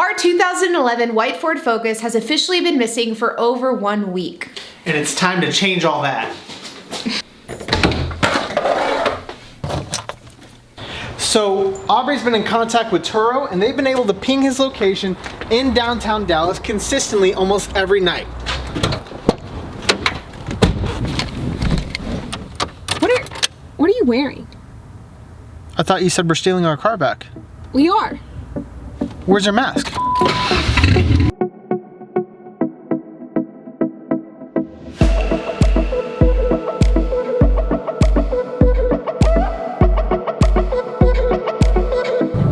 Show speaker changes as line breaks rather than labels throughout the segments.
Our 2011 white Ford Focus has officially been missing for over 1 week.
And it's time to change all that. So Aubrey's been in contact with Turo and they've been able to ping his location in downtown Dallas consistently almost every night.
What are you wearing?
I thought you said we're stealing our car back.
We are.
Where's your mask?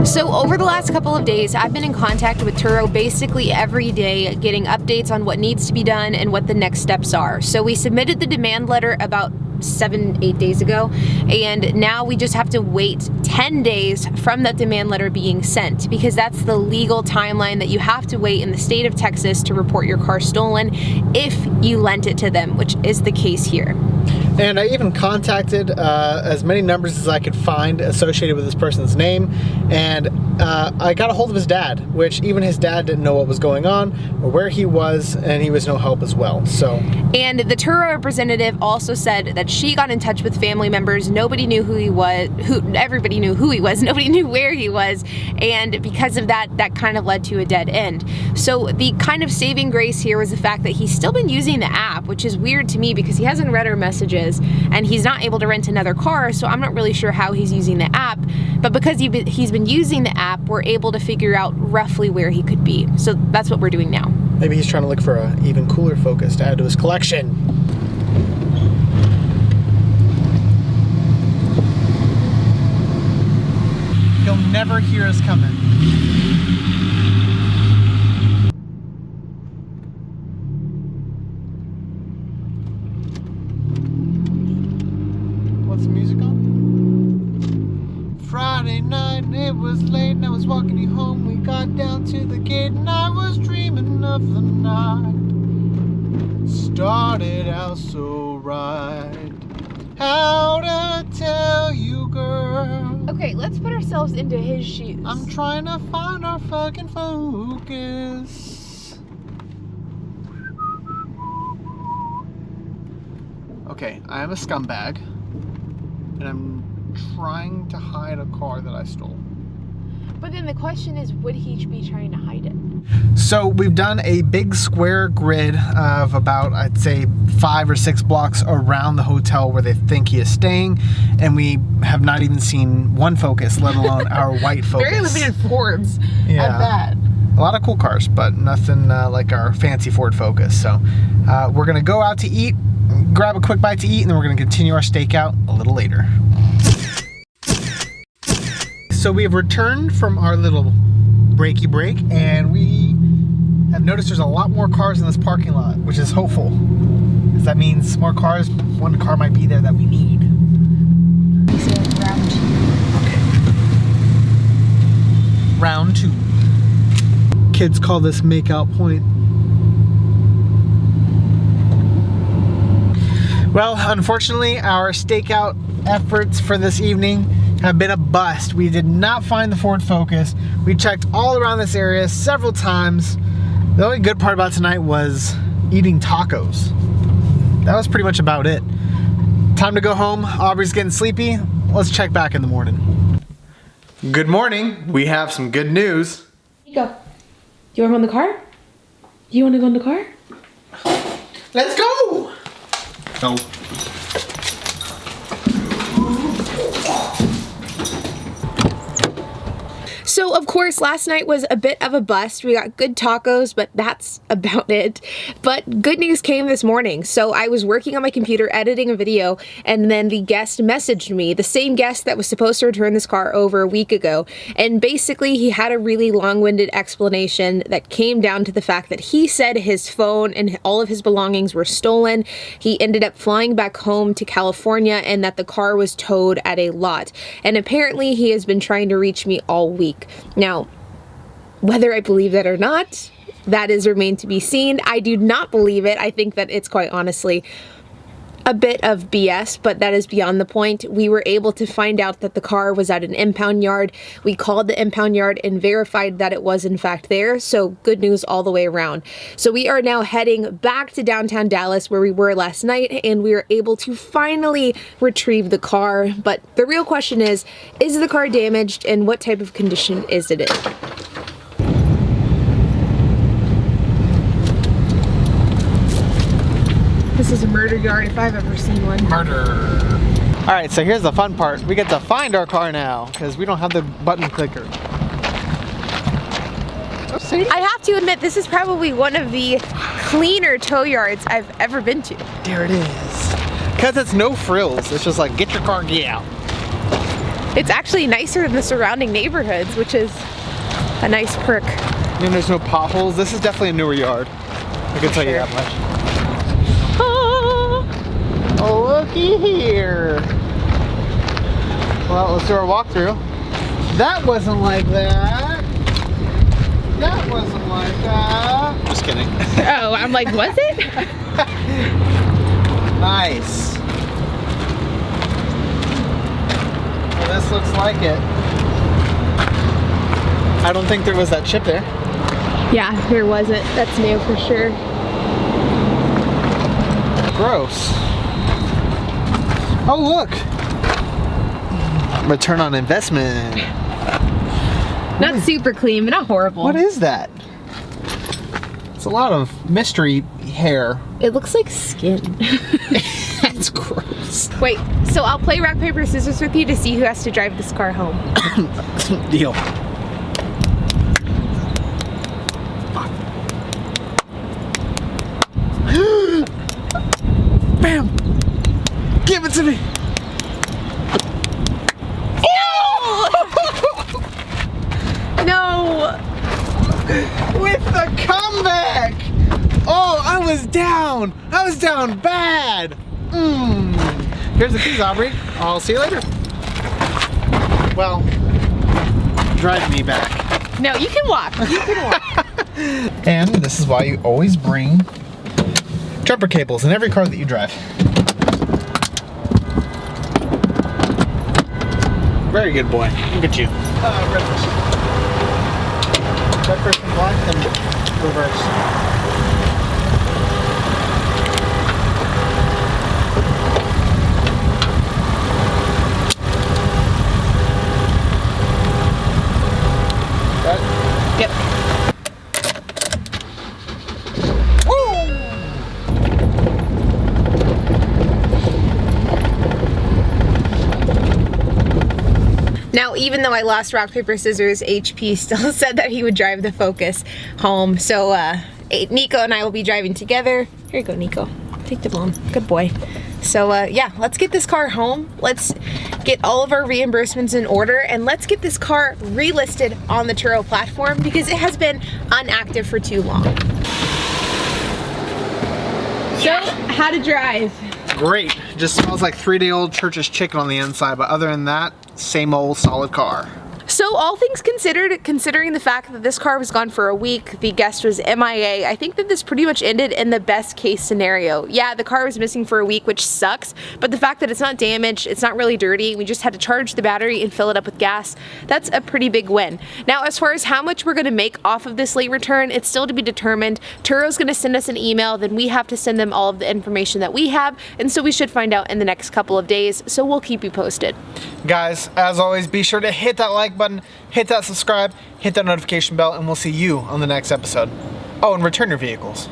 So over the last couple of days, I've been in contact with Turo basically every day, getting updates on what needs to be done and what the next steps are. So we submitted the demand letter about 7-8 days ago, and now we just have to wait 10 days from that demand letter being sent, because that's the legal timeline that you have to wait in the state of Texas to report your car stolen if you lent it to them, which is the case here.
And I even contacted as many numbers as I could find associated with this person's name, and I got a hold of his dad, which even his dad didn't know what was going on or where he was, and he was no help as well.
And the Turo representative also said that she got in touch with family members. Nobody knew who he was. Everybody knew who he was. Nobody knew where he was, and because of that, that kind of led to a dead end. So the kind of saving grace here was the fact that he's still been using the app, which is weird to me because he hasn't read our messages and he's not able to rent another car, so I'm not really sure how he's using the app. But because he's been using the app, we're able to figure out roughly where he could be. So that's what we're doing now.
Maybe he's trying to look for an even cooler Focus to add to his collection. He'll never hear us coming. What's the music on? Friday night, it was late, and I was walking you home. We got down to the gate, and I was dreaming of the night. Started out so right. How to tell you, girl?
Okay, let's put ourselves into his shoes.
I'm trying to find our fucking Focus. Okay, I am a scumbag, and I'm trying to hide a car that I stole.
But then the question is, would he be trying to hide it?
So we've done a big square grid of about, I'd say, 5 or 6 blocks around the hotel where they think he is staying, and we have not even seen one Focus, let alone our white Focus.
Very limited Fords at that.
A lot of cool cars, but nothing like our fancy Ford Focus. So we're gonna go out to eat, grab a quick bite to eat, and then we're gonna continue our stakeout a little later. So we have returned from our little breaky break, and we have noticed there's a lot more cars in this parking lot, which is hopeful, because that means more cars. One car might be there that we need.
Round 2.
Okay. Round 2. Kids call this makeout point. Well, unfortunately, our stakeout efforts for this evening have been a bust. We did not find the Ford Focus. We checked all around this area several times. The only good part about tonight was eating tacos. That was pretty much about it. Time to go home. Aubrey's getting sleepy. Let's check back in the morning. Good morning. We have some good news.
Here you go. You want to go in the car? You want to go in the car?
Let's go! No.
So, of course, last night was a bit of a bust. We got good tacos, but that's about it. But good news came this morning. So I was working on my computer editing a video, and then the guest messaged me, the same guest that was supposed to return this car over a week ago. And basically, he had a really long-winded explanation that came down to the fact that he said his phone and all of his belongings were stolen. He ended up flying back home to California, and that the car was towed at a lot. And apparently, he has been trying to reach me all week. Now, whether I believe that or not, that is remained to be seen. I do not believe it. I think that it's quite honestly a bit of BS, but that is beyond the point. We were able to find out that the car was at an impound yard. We called the impound yard and verified that it was in fact there, so good news all the way around. So we are now heading back to downtown Dallas where we were last night, and we were able to finally retrieve the car. But the real question is the car damaged, and what type of condition is it in? This is a murder yard if I've ever seen one.
Murder. All right, so here's the fun part. We get to find our car now because we don't have the button clicker. See?
I have to admit, this is probably one of the cleaner tow yards I've ever been to.
There it is. Because it's no frills. It's just like, get your car, get out.
It's actually nicer than the surrounding neighborhoods, which is a nice perk.
And there's no potholes. This is definitely a newer yard. I can tell you that much. Oh, looky here. Well, let's do our walkthrough. That wasn't like that. That wasn't like that. Just kidding.
Oh, I'm like, was it?
Nice. Well, this looks like it. I don't think there was that chip there.
Yeah, there wasn't. That's new for sure.
Gross. Oh, look. Return on investment.
Not super clean, but not horrible.
What is that? It's a lot of mystery hair.
It looks like skin.
That's gross.
Wait, so I'll play rock, paper, scissors with you to see who has to drive this car home.
Deal. Bam! Give it to me!
No!
With the comeback! Oh, I was down! I was down bad! Here's the keys, Aubrey. I'll see you later. Well, drive me back.
No, you can walk. You can walk.
And this is why you always bring jumper cables in every car that you drive. Very good boy. Look at you. Reverse. Red first and black, then reverse.
Yep. Now, even though I lost rock, paper, scissors, HP still said that he would drive the Focus home. So Nico and I will be driving together. Here you go, Nico. Take the mom. Good boy. So yeah, let's get this car home. Let's get all of our reimbursements in order, and let's get this car relisted on the Turo platform because it has been inactive for too long. So, how to drive?
Great. Just smells like 3-day-old Church's chicken on the inside, but other than that, same old solid car.
So all things considered, considering the fact that this car was gone for a week, the guest was MIA, I think that this pretty much ended in the best case scenario. Yeah, the car was missing for a week, which sucks, but the fact that it's not damaged, it's not really dirty, we just had to charge the battery and fill it up with gas, that's a pretty big win. Now, as far as how much we're gonna make off of this late return, it's still to be determined. Turo's gonna send us an email, then we have to send them all of the information that we have, and so we should find out in the next couple of days, so we'll keep you posted.
Guys, as always, be sure to hit that like button, hit that subscribe, hit that notification bell, and we'll see you on the next episode. Oh, and return your vehicles.